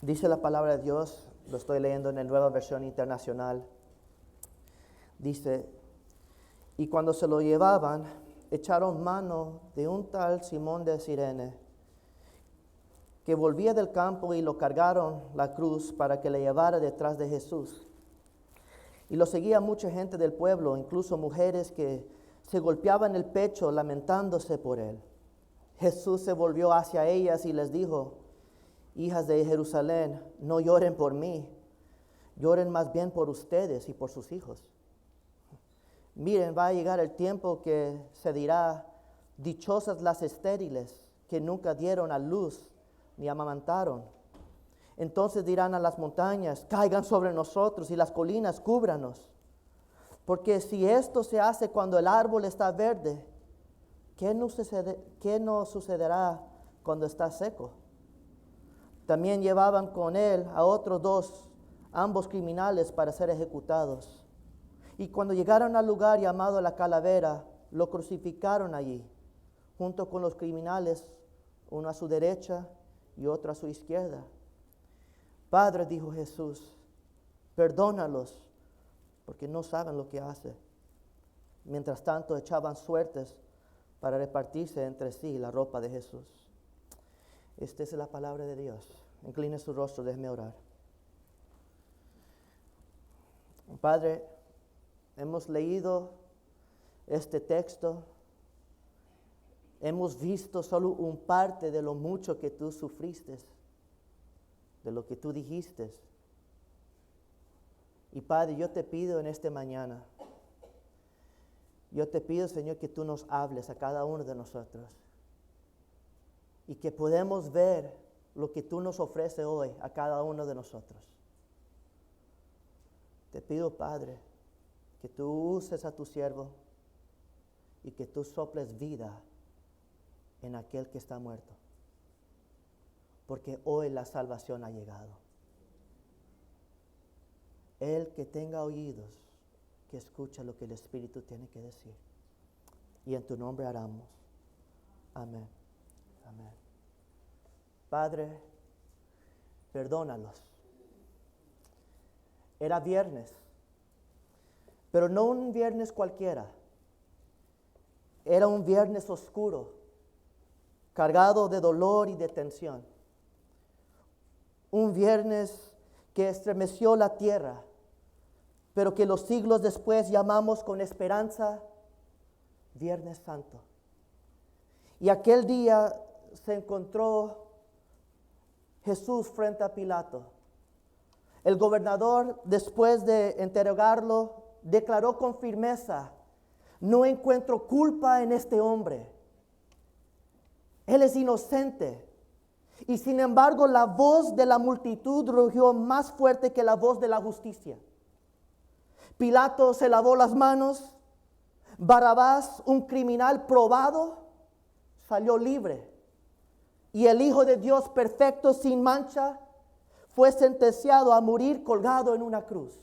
Dice la palabra de Dios, lo estoy leyendo en la Nueva Versión Internacional. Dice, y cuando se lo llevaban, echaron mano de un tal Simón de Cirene, que volvía del campo, y lo cargaron la cruz para que le llevara detrás de Jesús. Y lo seguía mucha gente del pueblo, incluso mujeres que se golpeaban el pecho lamentándose por él. Jesús se volvió hacia ellas y les dijo, hijas de Jerusalén, no lloren por mí, lloren más bien por ustedes y por sus hijos. Miren, va a llegar el tiempo que se dirá, dichosas las estériles que nunca dieron a luz ni amamantaron. Entonces dirán a las montañas, caigan sobre nosotros, y las colinas cúbranos. Porque si esto se hace cuando el árbol está verde, ¿qué no sucederá cuando está seco? También llevaban con él a otros dos, ambos criminales, para ser ejecutados. Y cuando llegaron al lugar llamado La Calavera, lo crucificaron allí, junto con los criminales, uno a su derecha y otro a su izquierda. Padre, dijo Jesús, perdónalos, porque no saben lo que hacen. Mientras tanto echaban suertes para repartirse entre sí la ropa de Jesús. Esta es la palabra de Dios. Incline su rostro, déjeme orar. Padre, hemos leído este texto. Hemos visto solo un parte de lo mucho que tú sufriste, de lo que tú dijiste. Y Padre, yo te pido en esta mañana, yo te pido, Señor, que tú nos hables a cada uno de nosotros y que podamos ver lo que tú nos ofreces hoy a cada uno de nosotros. Te pido, Padre, que tú uses a tu siervo y que tú soples vida en aquel que está muerto, porque hoy la salvación ha llegado. El que tenga oídos, que escuche lo que el Espíritu tiene que decir. Y en tu nombre oramos. Amén. Amén. Padre, perdónalos. Era viernes, pero no un viernes cualquiera. Era un viernes oscuro, cargado de dolor y de tensión. Un viernes que estremeció la tierra, pero que los siglos después llamamos con esperanza Viernes Santo. Y aquel día se encontró Jesús frente a Pilato. El gobernador, después de interrogarlo, declaró con firmeza, no encuentro culpa en este hombre. Él es inocente. Y sin embargo, la voz de la multitud rugió más fuerte que la voz de la justicia. Pilato se lavó las manos. Barrabás, un criminal probado, salió libre. Y el Hijo de Dios perfecto, sin mancha, fue sentenciado a morir colgado en una cruz.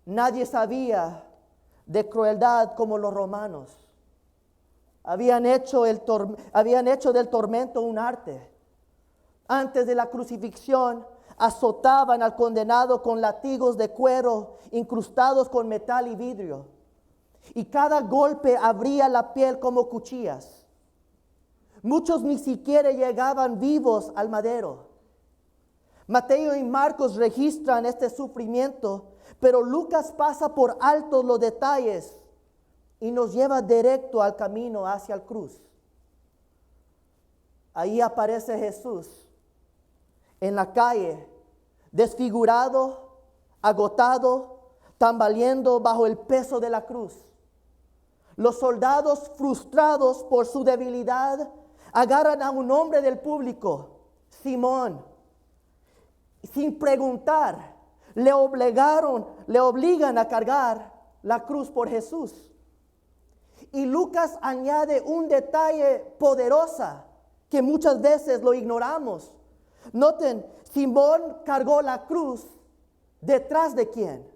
Nadie sabía de crueldad como los romanos. Habían hecho del tormento un arte. Antes de la crucifixión, azotaban al condenado con látigos de cuero incrustados con metal y vidrio. Y cada golpe abría la piel como cuchillas. Muchos ni siquiera llegaban vivos al madero. Mateo y Marcos registran este sufrimiento, pero Lucas pasa por alto los detalles y nos lleva directo al camino hacia la cruz. Ahí aparece Jesús en la calle, desfigurado, agotado, tambaleando bajo el peso de la cruz. Los soldados, frustrados por su debilidad, agarran a un hombre del público, Simón. Sin preguntar, le obligan a cargar la cruz por Jesús. Y Lucas añade un detalle poderoso que muchas veces lo ignoramos. Noten, Simón cargó la cruz ¿detrás de quién?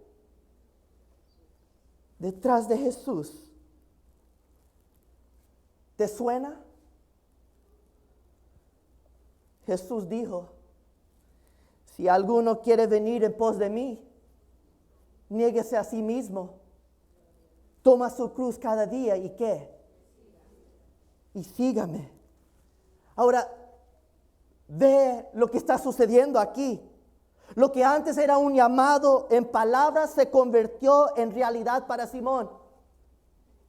Detrás de Jesús. ¿Te suena? Jesús dijo, si alguno quiere venir en pos de mí, niéguese a sí mismo, toma su cruz cada día y ¿qué? Y sígame. Ahora, ve lo que está sucediendo aquí. Lo que antes era un llamado en palabras se convirtió en realidad para Simón.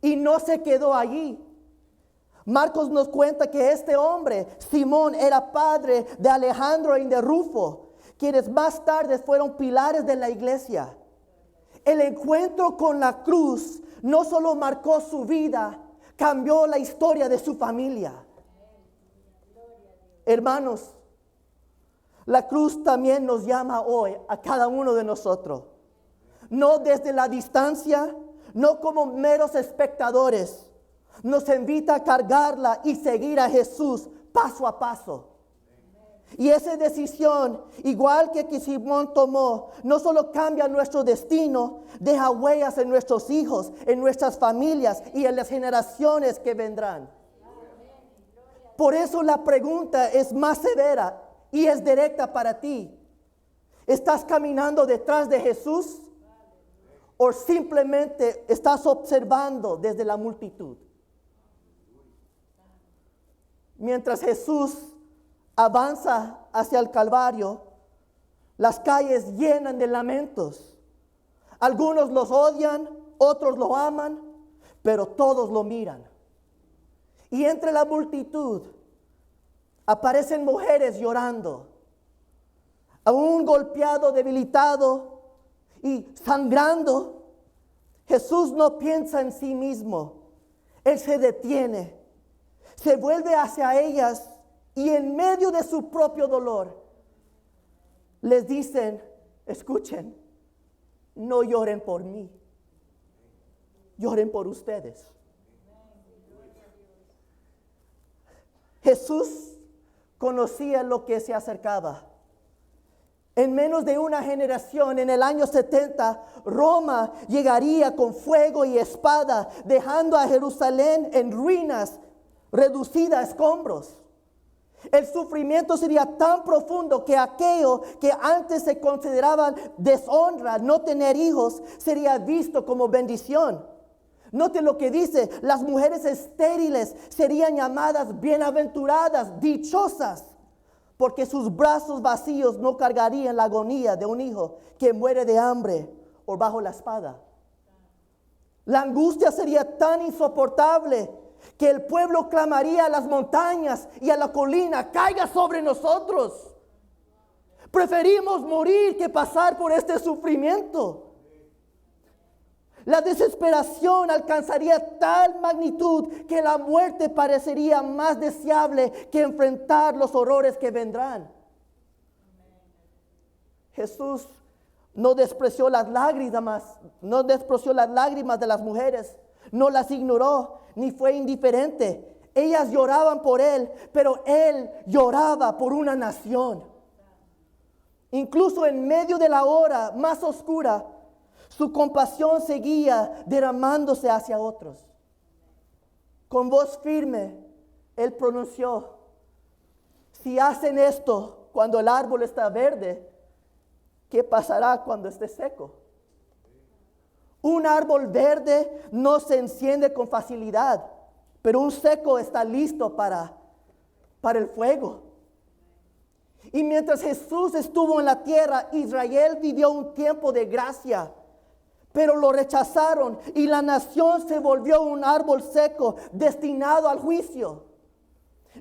Y no se quedó allí. Marcos nos cuenta que este hombre, Simón, era padre de Alejandro y de Rufo, quienes más tarde fueron pilares de la iglesia. El encuentro con la cruz no solo marcó su vida, cambió la historia de su familia. Hermanos, la cruz también nos llama hoy a cada uno de nosotros. No desde la distancia, no como meros espectadores. Nos invita a cargarla y seguir a Jesús paso a paso. Y esa decisión, igual que Simón tomó, no solo cambia nuestro destino, deja huellas en nuestros hijos, en nuestras familias y en las generaciones que vendrán. Por eso la pregunta es más severa y es directa para ti. ¿Estás caminando detrás de Jesús o simplemente estás observando desde la multitud? Mientras Jesús avanza hacia el Calvario, las calles llenan de lamentos. Algunos los odian, otros lo aman, pero todos lo miran. Y entre la multitud aparecen mujeres llorando. Aún golpeado, debilitado y sangrando, Jesús no piensa en sí mismo. Él se detiene, se vuelve hacia ellas y en medio de su propio dolor les dicen, escuchen, no lloren por mí, lloren por ustedes. Jesús conocía lo que se acercaba. En menos de una generación, en el año 70, Roma llegaría con fuego y espada, dejando a Jerusalén en ruinas, reducida a escombros. El sufrimiento sería tan profundo que aquello que antes se consideraban deshonra, no tener hijos, sería visto como bendición. Note lo que dice, las mujeres estériles serían llamadas bienaventuradas, dichosas, porque sus brazos vacíos no cargarían la agonía de un hijo que muere de hambre o bajo la espada. La angustia sería tan insoportable que el pueblo clamaría a las montañas y a la colina, caiga sobre nosotros. Preferimos morir que pasar por este sufrimiento. La desesperación alcanzaría tal magnitud que la muerte parecería más deseable que enfrentar los horrores que vendrán. Jesús no despreció las lágrimas, de las mujeres, no las ignoró, ni fue indiferente. Ellas lloraban por él, pero él lloraba por una nación. Incluso en medio de la hora más oscura, su compasión seguía derramándose hacia otros. Con voz firme, él pronunció, si hacen esto cuando el árbol está verde, ¿qué pasará cuando esté seco? Un árbol verde no se enciende con facilidad, pero un seco está listo para el fuego. Y mientras Jesús estuvo en la tierra, Israel vivió un tiempo de gracia, pero lo rechazaron y la nación se volvió un árbol seco destinado al juicio.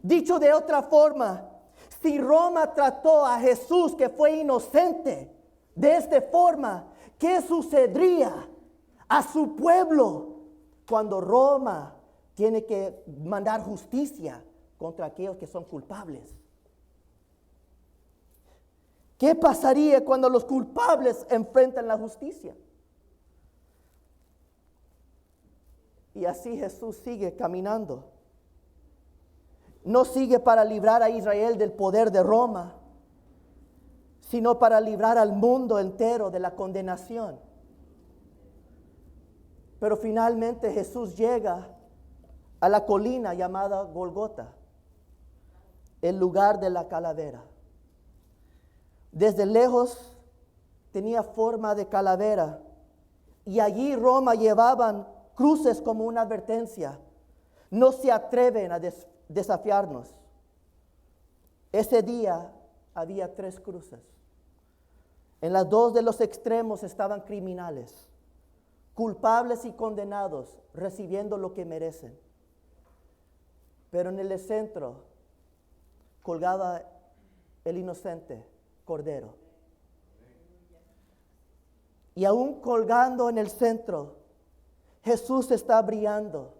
Dicho de otra forma, si Roma trató a Jesús, que fue inocente, de esta forma, ¿qué sucedería a su pueblo cuando Roma tiene que mandar justicia contra aquellos que son culpables? ¿Qué pasaría cuando los culpables enfrentan la justicia? Y así Jesús sigue caminando. No sigue para librar a Israel del poder de Roma, sino para librar al mundo entero de la condenación. Pero finalmente Jesús llega a la colina llamada Golgota. el lugar de la calavera. Desde lejos tenía forma de calavera y allí Roma llevaban cruces como una advertencia. No se atreven a desafiarnos. Ese día había 3 cruces. En las 2 de los extremos estaban criminales, culpables y condenados, recibiendo lo que merecen. Pero en el centro colgaba el inocente Cordero. Y aún colgando en el centro, Jesús está brillando.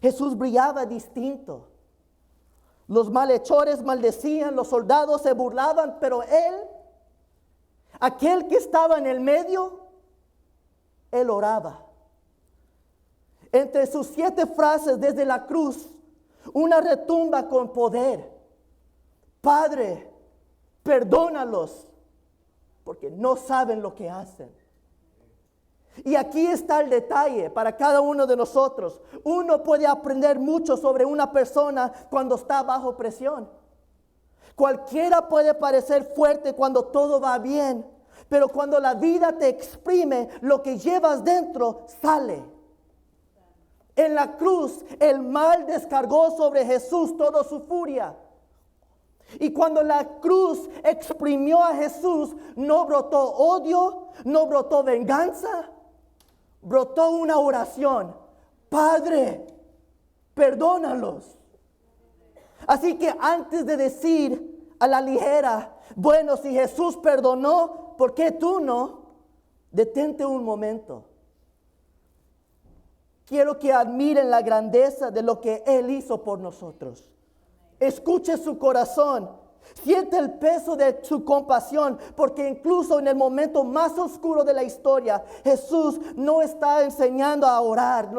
Jesús brillaba distinto. Los malhechores maldecían, los soldados se burlaban, pero Él, aquel que estaba en el medio, Él oraba. Entre sus 7 frases desde la cruz, una retumba con poder: Padre, perdónalos, porque no saben lo que hacen. Y aquí está el detalle para cada uno de nosotros. Uno puede aprender mucho sobre una persona cuando está bajo presión. Cualquiera puede parecer fuerte cuando todo va bien, pero cuando la vida te exprime, lo que llevas dentro sale. En la cruz, el mal descargó sobre Jesús toda su furia. Y cuando la cruz exprimió a Jesús, no brotó odio, no brotó venganza, brotó una oración: Padre, perdónalos. Así que antes de decir a la ligera, bueno, si Jesús perdonó, ¿por qué tú no? Detente un momento. Quiero que admiren la grandeza de lo que Él hizo por nosotros. Escuche su corazón. Siente el peso de su compasión, porque incluso en el momento más oscuro de la historia, Jesús nos está enseñando a orar.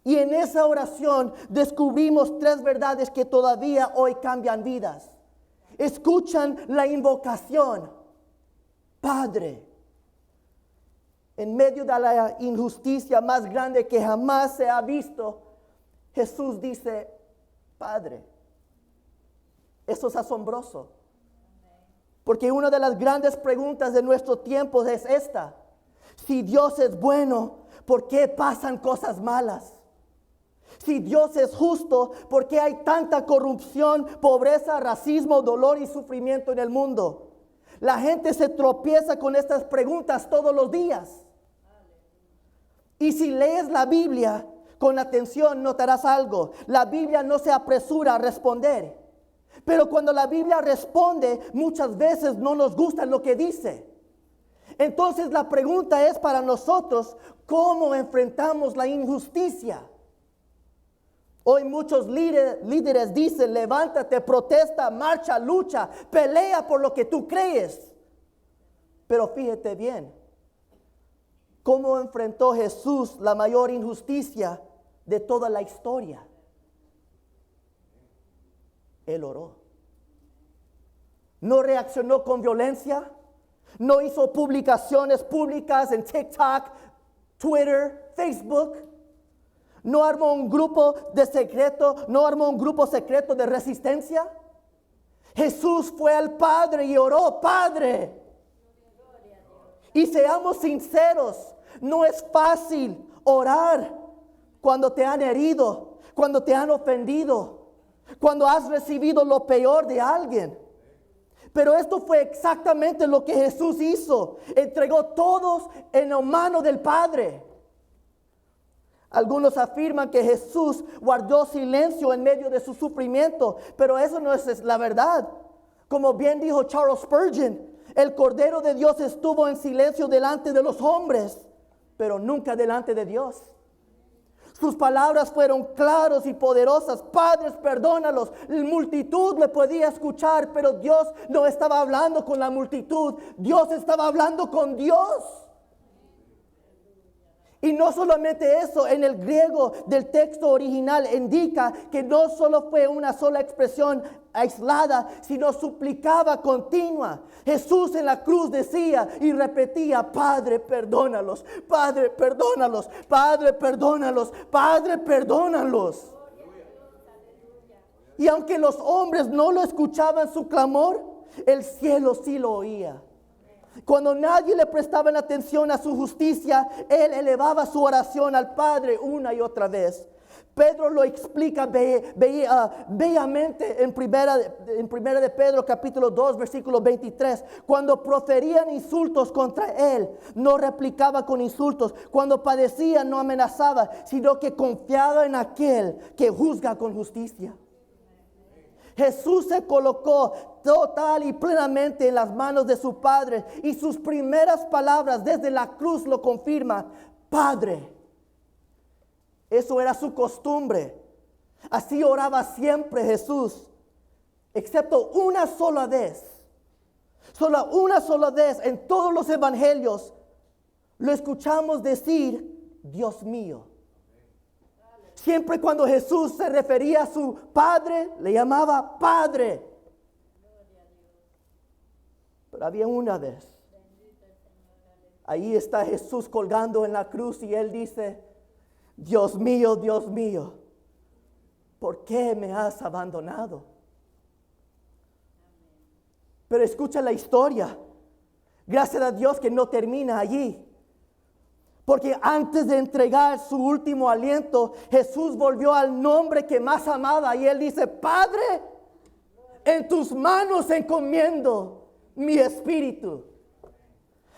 Y en esa oración descubrimos 3 verdades que todavía hoy cambian vidas. Escuchan la invocación: Padre. En medio de la injusticia más grande que jamás se ha visto, Jesús dice: Padre. Eso es asombroso. Porque una de las grandes preguntas de nuestro tiempo es esta: si Dios es bueno, ¿por qué pasan cosas malas? Si Dios es justo, ¿por qué hay tanta corrupción, pobreza, racismo, dolor y sufrimiento en el mundo? La gente se tropieza con estas preguntas todos los días. Y si lees la Biblia con atención, notarás algo. La Biblia no se apresura a responder. Pero cuando la Biblia responde, muchas veces no nos gusta lo que dice. Entonces la pregunta es para nosotros: ¿cómo enfrentamos la injusticia? Hoy muchos líderes dicen: levántate, protesta, marcha, lucha, pelea por lo que tú crees. Pero fíjate bien, ¿cómo enfrentó Jesús la mayor injusticia de toda la historia? Él oró. No reaccionó con violencia. No hizo publicaciones públicas en TikTok, Twitter, Facebook. No armó un grupo secreto de resistencia. Jesús fue al Padre y oró: Padre. Y seamos sinceros, no es fácil orar cuando te han herido, cuando te han ofendido, cuando has recibido lo peor de alguien. Pero esto fue exactamente lo que Jesús hizo. Entregó todos en la mano del Padre. Algunos afirman que Jesús guardó silencio en medio de su sufrimiento, pero eso no es la verdad. Como bien dijo Charles Spurgeon, el Cordero de Dios estuvo en silencio delante de los hombres, pero nunca delante de Dios. Sus palabras fueron claras y poderosas: Padres, perdónalos. La multitud le podía escuchar, pero Dios no estaba hablando con la multitud. Dios estaba hablando con Dios. Y no solamente eso, en el griego del texto original indica que no solo fue una sola expresión aislada, sino suplicaba continua. Jesús en la cruz decía y repetía: Padre, perdónalos, Padre, perdónalos, Padre, perdónalos, Padre, perdónalos. Y aunque los hombres no lo escuchaban su clamor, el cielo sí lo oía. Cuando nadie le prestaba atención a su justicia, Él elevaba su oración al Padre una y otra vez. Pedro lo explica bellamente en primera de Pedro capítulo 2 versículo 23. Cuando proferían insultos contra Él, no replicaba con insultos. Cuando padecía, no amenazaba, sino que confiaba en aquel que juzga con justicia. Jesús se colocó total y plenamente en las manos de su Padre, y sus primeras palabras desde la cruz lo confirman: Padre. Eso era su costumbre. Así oraba siempre Jesús, excepto una sola vez. Solo una sola vez en todos los evangelios lo escuchamos decir: Dios mío. Siempre cuando Jesús se refería a su Padre, le llamaba Padre. Pero había una vez. Ahí está Jesús colgando en la cruz y Él dice: Dios mío, ¿por qué me has abandonado? Pero escucha la historia. Gracias a Dios que no termina allí. Porque antes de entregar su último aliento, Jesús volvió al nombre que más amaba y Él dice: Padre, en tus manos encomiendo mi espíritu.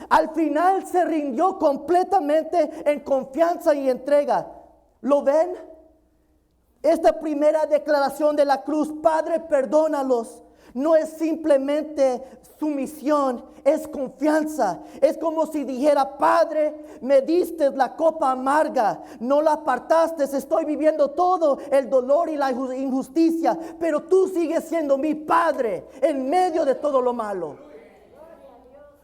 Al final se rindió completamente en confianza y entrega. ¿Lo ven? Esta primera declaración de la cruz: Padre, perdónalos, no es simplemente sumisión, es confianza. Es como si dijera: Padre, me diste la copa amarga, no la apartaste, estoy viviendo todo el dolor y la injusticia, pero tú sigues siendo mi Padre en medio de todo lo malo.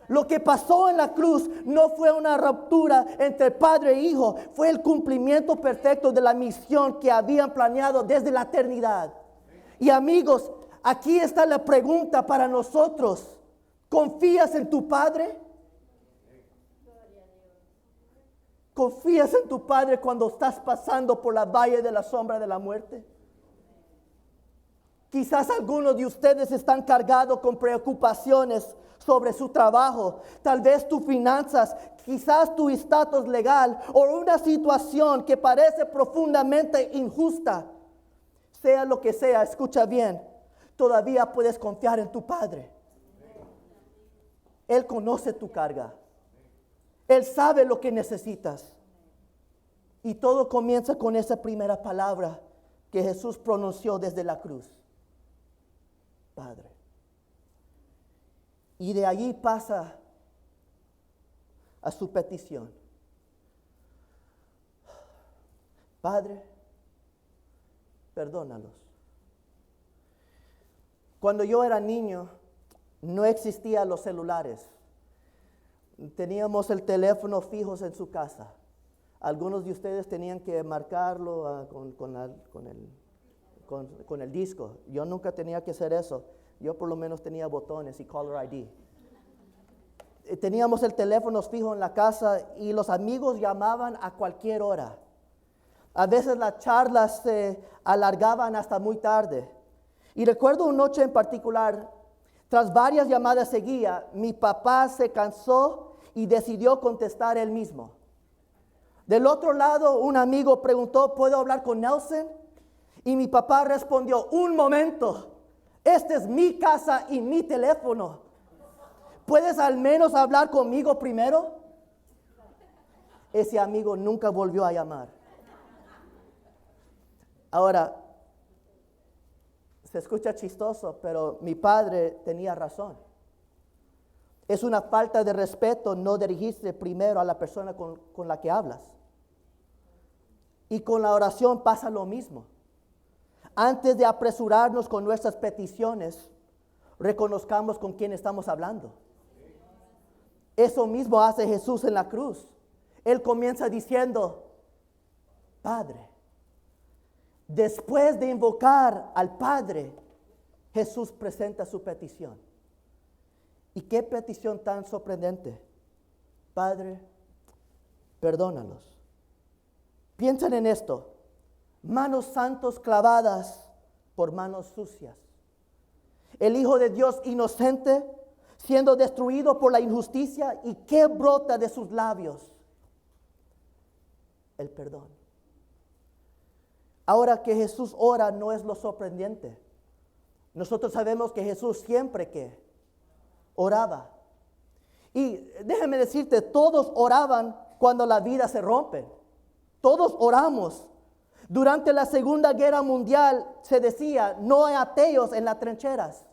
Lo que pasó en la cruz no fue una ruptura entre padre e hijo, fue el cumplimiento perfecto de la misión que habían planeado desde la eternidad. Y amigos, aquí está la pregunta para nosotros: ¿confías en tu Padre? ¿Confías en tu Padre cuando estás pasando por la valle de la sombra de la muerte? Quizás algunos de ustedes están cargados con preocupaciones sobre su trabajo, tal vez tus finanzas, quizás tu estatus legal o una situación que parece profundamente injusta. Sea lo que sea, escucha bien, todavía puedes confiar en tu Padre. Él conoce tu carga. Él sabe lo que necesitas. Y todo comienza con esa primera palabra que Jesús pronunció desde la cruz: Padre. Y de allí pasa a su petición: Padre, perdónalos. Cuando yo era niño, no existían los celulares. Teníamos el teléfono fijos en su casa. Algunos de ustedes tenían que marcarlo con el disco. Yo nunca tenía que hacer eso. Yo por lo menos tenía botones y caller ID. Teníamos el teléfono fijo en la casa y los amigos llamaban a cualquier hora. A veces las charlas se alargaban hasta muy tarde. Y recuerdo una noche en particular, tras varias llamadas seguidas, mi papá se cansó y decidió contestar él mismo. Del otro lado, un amigo preguntó: ¿puedo hablar con Nelson? Y mi papá respondió: un momento. Esta es mi casa y mi teléfono. ¿Puedes al menos hablar conmigo primero? Ese amigo nunca volvió a llamar. Ahora, se escucha chistoso, pero mi padre tenía razón. Es una falta de respeto no dirigirse primero a la persona con la que hablas. Y con la oración pasa lo mismo. Antes de apresurarnos con nuestras peticiones, reconozcamos con quién estamos hablando. Eso mismo hace Jesús en la cruz. Él comienza diciendo: Padre. Después de invocar al Padre, Jesús presenta su petición. ¿Y qué petición tan sorprendente? Padre, perdónalos. Piensen en esto: manos santos clavadas por manos sucias. El Hijo de Dios inocente siendo destruido por la injusticia. ¿Y qué brota de sus labios? El perdón. Ahora que Jesús ora no es lo sorprendente. Nosotros sabemos que Jesús siempre que oraba. Y déjame decirte, todos oraban cuando la vida se rompe. Todos oramos. Durante la Segunda Guerra Mundial se decía, no hay ateos en las trincheras.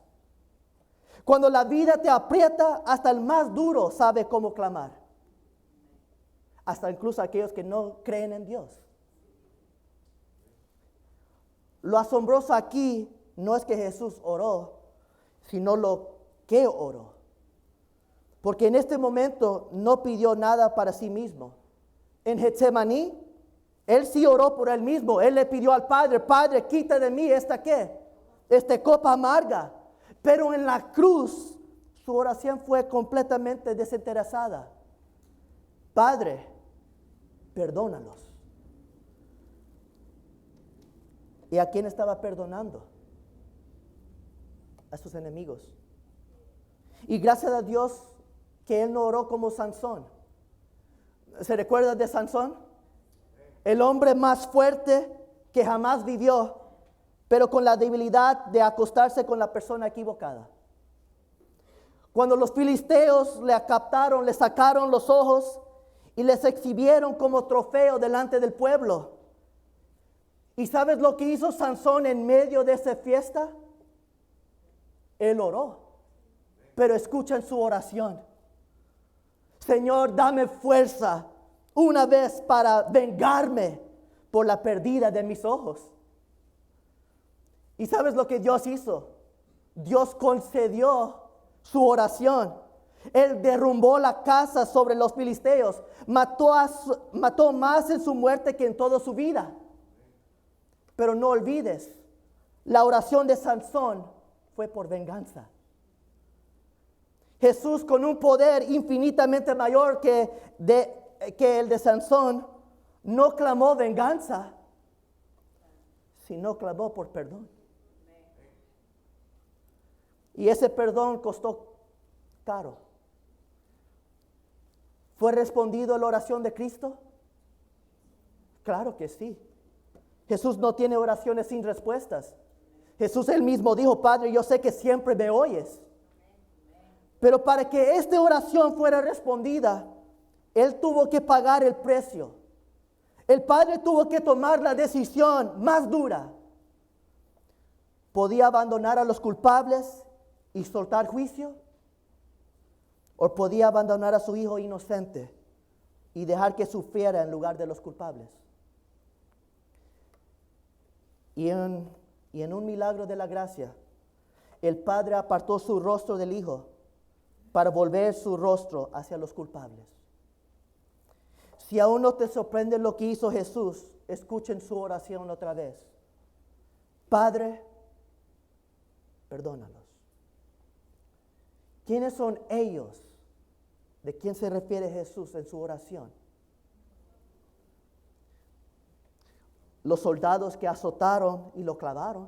Cuando la vida te aprieta, hasta el más duro sabe cómo clamar. Hasta incluso aquellos que no creen en Dios. Lo asombroso aquí no es que Jesús oró, sino lo que oró. Porque en este momento no pidió nada para sí mismo. En Getsemaní, Él sí oró por Él mismo. Él le pidió al Padre, Padre, quita de mí esta copa amarga. Pero en la cruz, su oración fue completamente desinteresada. Padre, perdónalos. ¿Y a quién estaba perdonando? A sus enemigos. Y gracias a Dios que Él no oró como Sansón. ¿Se recuerda de Sansón? El hombre más fuerte que jamás vivió, pero con la debilidad de acostarse con la persona equivocada. Cuando los filisteos le captaron, le sacaron los ojos y les exhibieron como trofeo delante del pueblo. ¿Y sabes lo que hizo Sansón en medio de esa fiesta? Él oró. Pero escuchen su oración. Señor, dame fuerza una vez para vengarme por la pérdida de mis ojos. ¿Y sabes lo que Dios hizo? Dios concedió su oración. Él derrumbó la casa sobre los filisteos. Mató más en su muerte que en toda su vida. Pero no olvides, la oración de Sansón fue por venganza. Jesús, con un poder infinitamente mayor que el de Sansón, no clamó venganza, sino clamó por perdón. Y ese perdón costó caro. ¿Fue respondido a la oración de Cristo? Claro que sí. Jesús no tiene oraciones sin respuestas. Jesús él mismo dijo, Padre, yo sé que siempre me oyes. Pero para que esta oración fuera respondida, Él tuvo que pagar el precio. El Padre tuvo que tomar la decisión más dura. ¿Podía abandonar a los culpables y soltar juicio? ¿O podía abandonar a su hijo inocente y dejar que sufriera en lugar de los culpables? Y en un milagro de la gracia, el Padre apartó su rostro del Hijo para volver su rostro hacia los culpables. Si aún no te sorprende lo que hizo Jesús, escuchen su oración otra vez. Padre, perdónalos. ¿Quiénes son ellos? ¿De quién se refiere Jesús en su oración? Los soldados que azotaron y lo clavaron.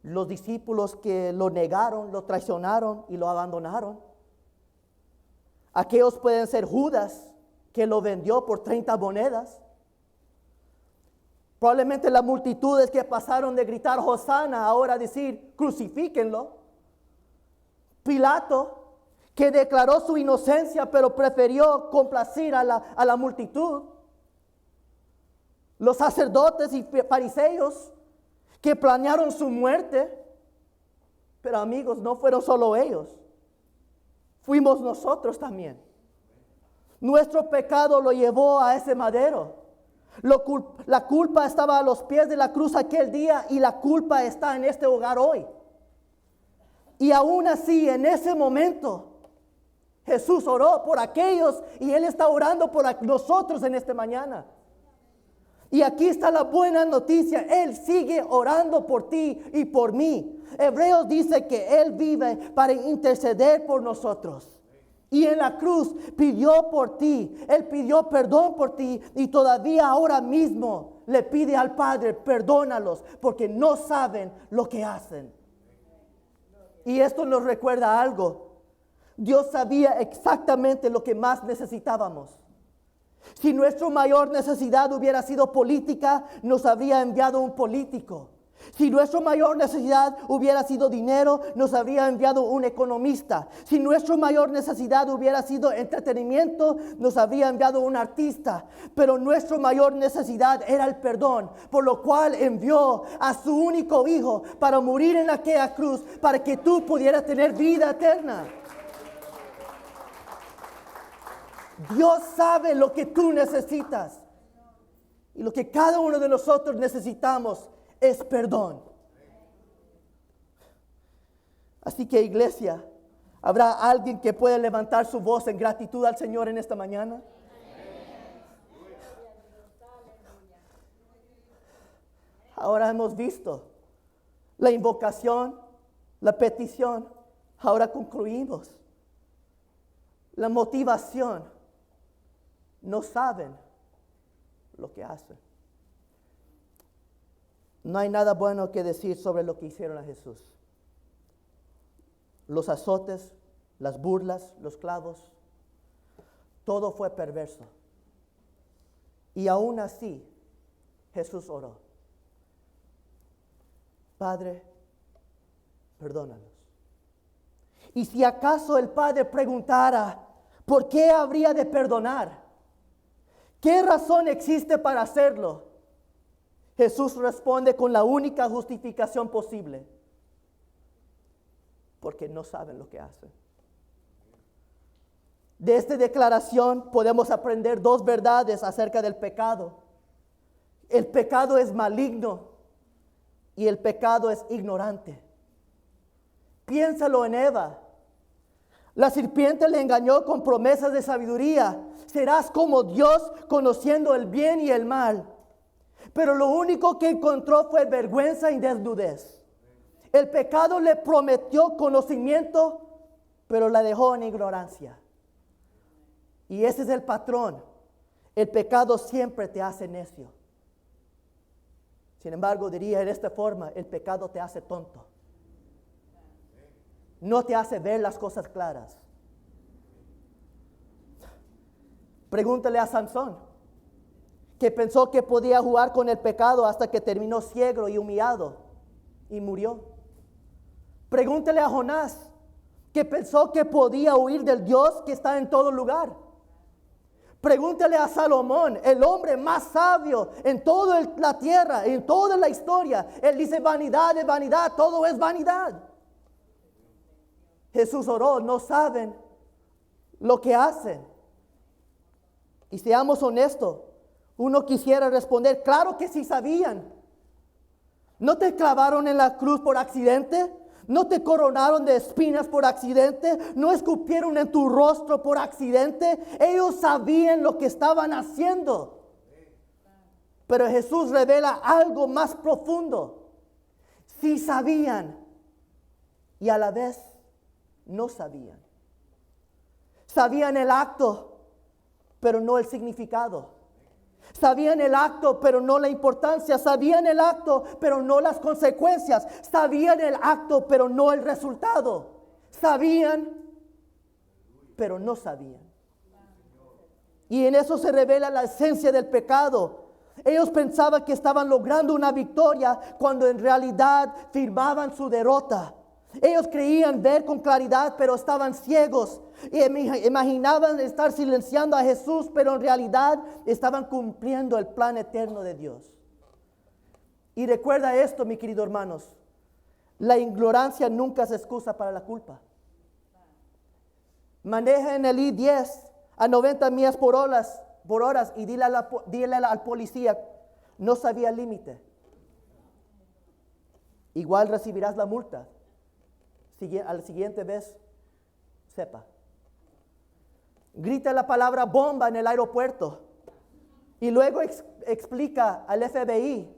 Los discípulos que lo negaron, lo traicionaron y lo abandonaron. Aquellos pueden ser Judas, que lo vendió por 30 monedas. Probablemente las multitudes que pasaron de gritar Hosana ahora a decir crucifíquenlo. Pilato, que declaró su inocencia pero prefirió complacir a la multitud. Los sacerdotes y fariseos que planearon su muerte. Pero amigos, no fueron solo ellos. Fuimos nosotros también. Nuestro pecado lo llevó a ese madero. La culpa estaba a los pies de la cruz aquel día y la culpa está en este hogar hoy. Y aún así, en ese momento, Jesús oró por aquellos y Él está orando por nosotros en esta mañana. Y aquí está la buena noticia. Él sigue orando por ti y por mí. Hebreos dice que Él vive para interceder por nosotros. Y en la cruz pidió por ti. Él pidió perdón por ti. Y todavía ahora mismo le pide al Padre, perdónalos, porque no saben lo que hacen. Y esto nos recuerda algo. Dios sabía exactamente lo que más necesitábamos. Si nuestra mayor necesidad hubiera sido política, nos habría enviado un político. Si nuestra mayor necesidad hubiera sido dinero, nos habría enviado un economista. Si nuestra mayor necesidad hubiera sido entretenimiento, nos habría enviado un artista. Pero nuestra mayor necesidad era el perdón, por lo cual envió a su único hijo para morir en aquella cruz, para que tú pudieras tener vida eterna. Dios sabe lo que tú necesitas. Y lo que cada uno de nosotros necesitamos es perdón. Así que, iglesia, ¿habrá alguien que pueda levantar su voz en gratitud al Señor en esta mañana? Ahora hemos visto la invocación, la petición. Ahora concluimos. La motivación. No saben lo que hacen. No hay nada bueno que decir sobre lo que hicieron a Jesús. Los azotes, las burlas, los clavos, todo fue perverso. Y aún así, Jesús oró. Padre, perdónalos. Y si acaso el Padre preguntara, ¿por qué habría de perdonar? ¿Qué razón existe para hacerlo? Jesús responde con la única justificación posible. Porque no saben lo que hacen. De esta declaración podemos aprender dos verdades acerca del pecado. El pecado es maligno y el pecado es ignorante. Piénsalo en Eva. La serpiente le engañó con promesas de sabiduría. Serás como Dios, conociendo el bien y el mal. Pero lo único que encontró fue vergüenza y desnudez. El pecado le prometió conocimiento, pero la dejó en ignorancia. Y ese es el patrón. El pecado siempre te hace necio. Sin embargo, diría en esta forma, el pecado te hace tonto. No te hace ver las cosas claras. Pregúntale a Sansón, que pensó que podía jugar con el pecado hasta que terminó ciego y humillado y murió. Pregúntale a Jonás, que pensó que podía huir del Dios que está en todo lugar. Pregúntale a Salomón, el hombre más sabio en toda la tierra, en toda la historia. Él dice, vanidad es vanidad, todo es vanidad. Jesús oró, no saben lo que hacen. Y seamos honestos, uno quisiera responder, claro que sí sabían. ¿No te clavaron en la cruz por accidente? ¿No te coronaron de espinas por accidente? ¿No escupieron en tu rostro por accidente? Ellos sabían lo que estaban haciendo. Pero Jesús revela algo más profundo. Sí sabían y a la vez no sabían. Sabían el acto, pero no el significado. Sabían el acto, pero no la importancia. Sabían el acto, pero no las consecuencias. Sabían el acto, pero no el resultado. Sabían, pero no sabían. Y en eso se revela la esencia del pecado. Ellos pensaban que estaban logrando una victoria cuando en realidad firmaban su derrota. Ellos creían ver con claridad, pero estaban ciegos. Y imaginaban estar silenciando a Jesús, pero en realidad estaban cumpliendo el plan eterno de Dios. Y recuerda esto, mi querido hermanos. La ignorancia nunca se excusa para la culpa. Maneja en el I-10 a 90 millas por hora y dile al policía, no sabía el límite. Igual recibirás la multa. A la siguiente vez, sepa. Grita la palabra bomba en el aeropuerto y luego explica al FBI,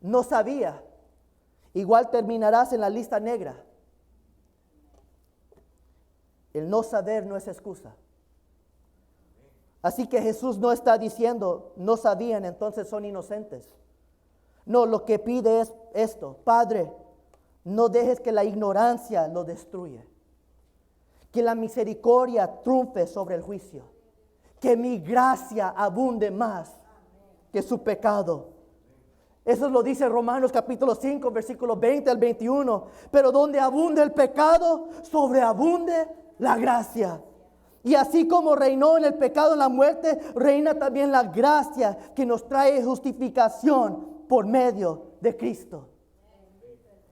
no sabía. Igual terminarás en la lista negra. El no saber no es excusa. Así que Jesús no está diciendo, no sabían, entonces son inocentes. No, lo que pide es esto: Padre, no dejes que la ignorancia lo destruya. Que la misericordia triunfe sobre el juicio. Que mi gracia abunde más que su pecado. Eso lo dice Romanos capítulo 5, versículos 20 al 21. Pero donde abunde el pecado, sobreabunde la gracia. Y así como reinó en el pecado en la muerte, reina también la gracia que nos trae justificación por medio de Cristo.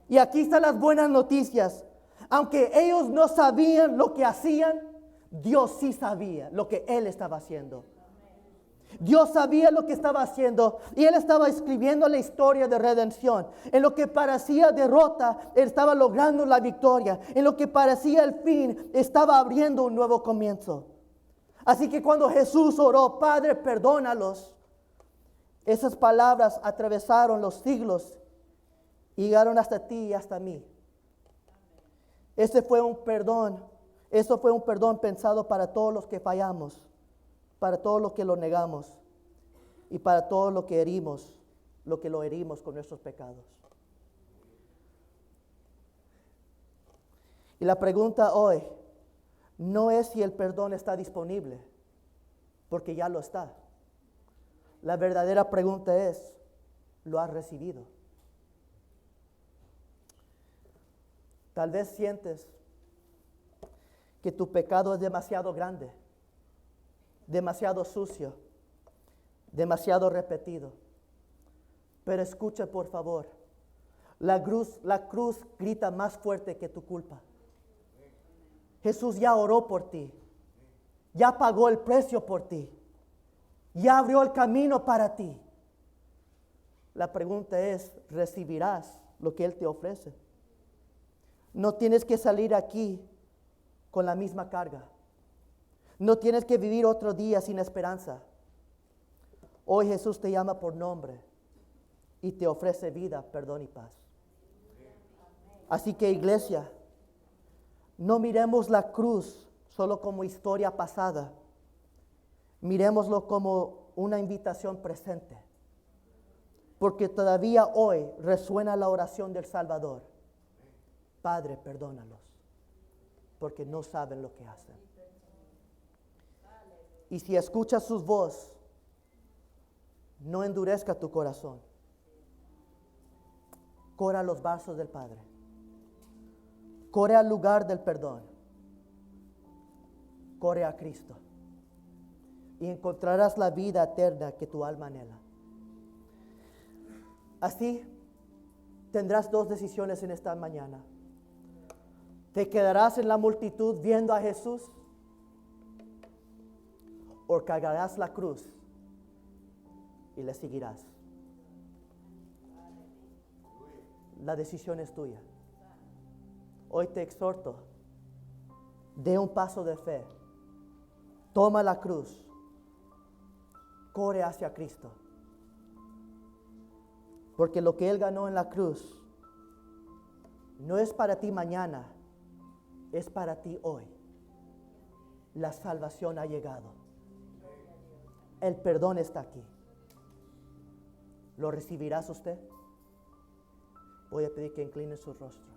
Y aquí están las buenas noticias. Aunque ellos no sabían lo que hacían, Dios sí sabía lo que Él estaba haciendo. Dios sabía lo que estaba haciendo y Él estaba escribiendo la historia de redención. En lo que parecía derrota, Él estaba logrando la victoria. En lo que parecía el fin, estaba abriendo un nuevo comienzo. Así que cuando Jesús oró, Padre, perdónalos, esas palabras atravesaron los siglos y llegaron hasta ti y hasta mí. Eso fue un perdón pensado para todos los que fallamos, para todos los que lo negamos y para todos los que lo herimos con nuestros pecados. Y la pregunta hoy no es si el perdón está disponible, porque ya lo está. La verdadera pregunta es, ¿lo has recibido? Tal vez sientes que tu pecado es demasiado grande, demasiado sucio, demasiado repetido. Pero escucha, por favor, la cruz grita más fuerte que tu culpa. Jesús ya oró por ti, ya pagó el precio por ti, ya abrió el camino para ti. La pregunta es, ¿recibirás lo que Él te ofrece? No tienes que salir aquí con la misma carga. No tienes que vivir otro día sin esperanza. Hoy Jesús te llama por nombre y te ofrece vida, perdón y paz. Así que, iglesia, no miremos la cruz solo como historia pasada. Miremoslo como una invitación presente. Porque todavía hoy resuena la oración del Salvador. Padre, perdónalos, porque no saben lo que hacen. Y si escuchas su voz, no endurezca tu corazón. Corre a los brazos del Padre. Corre al lugar del perdón. Corre a Cristo. Y encontrarás la vida eterna que tu alma anhela. Así tendrás dos decisiones en esta mañana. ¿Te quedarás en la multitud viendo a Jesús? ¿O cargarás la cruz y le seguirás? La decisión es tuya. Hoy te exhorto, dé un paso de fe. Toma la cruz. Corre hacia Cristo. Porque lo que Él ganó en la cruz no es para ti mañana, es para ti hoy. La salvación ha llegado. El perdón está aquí. ¿Lo recibirás usted? Voy a pedir que incline su rostro.